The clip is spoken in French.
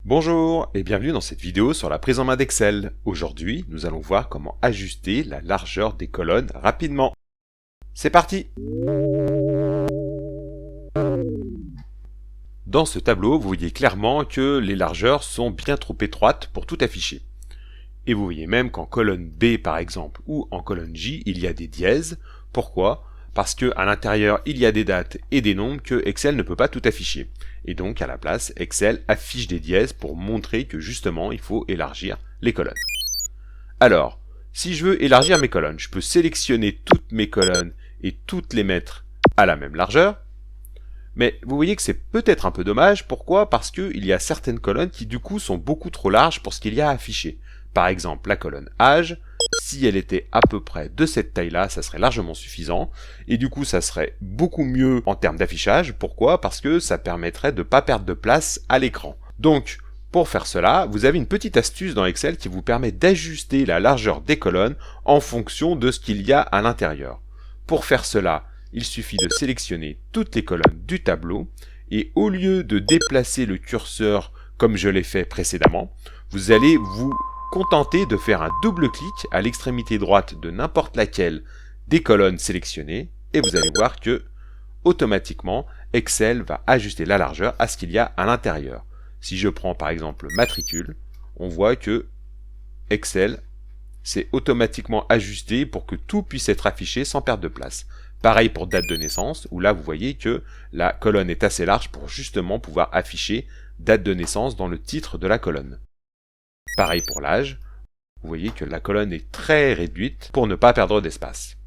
Bonjour et bienvenue dans cette vidéo sur la prise en main d'Excel. Aujourd'hui, nous allons voir comment ajuster la largeur des colonnes rapidement. C'est parti! Dans ce tableau, vous voyez clairement que les largeurs sont bien trop étroites pour tout afficher. Et vous voyez même qu'en colonne B par exemple ou en colonne J, il y a des dièses. Pourquoi? Parce qu'à l'intérieur, il y a des dates et des nombres que Excel ne peut pas tout afficher. Et donc, à la place, Excel affiche des dièses pour montrer que justement, il faut élargir les colonnes. Alors, si je veux élargir mes colonnes, je peux sélectionner toutes mes colonnes et toutes les mettre à la même largeur. Mais vous voyez que c'est peut-être un peu dommage. Pourquoi? Parce qu'il y a certaines colonnes qui du coup sont beaucoup trop larges pour ce qu'il y a à afficher. Par exemple, la colonne âge, si elle était à peu près de cette taille-là, ça serait largement suffisant. Et du coup, ça serait beaucoup mieux en termes d'affichage. Pourquoi? Parce que ça permettrait de ne pas perdre de place à l'écran. Donc, pour faire cela, vous avez une petite astuce dans Excel qui vous permet d'ajuster la largeur des colonnes en fonction de ce qu'il y a à l'intérieur. Pour faire cela, il suffit de sélectionner toutes les colonnes du tableau et au lieu de déplacer le curseur comme je l'ai fait précédemment, vous allez vous contenter de faire un double clic à l'extrémité droite de n'importe laquelle des colonnes sélectionnées et vous allez voir que automatiquement Excel va ajuster la largeur à ce qu'il y a à l'intérieur. Si je prends par exemple matricule, on voit que Excel s'est automatiquement ajusté pour que tout puisse être affiché sans perte de place. Pareil pour date de naissance, où là vous voyez que la colonne est assez large pour justement pouvoir afficher date de naissance dans le titre de la colonne. Pareil pour l'âge, vous voyez que la colonne est très réduite pour ne pas perdre d'espace.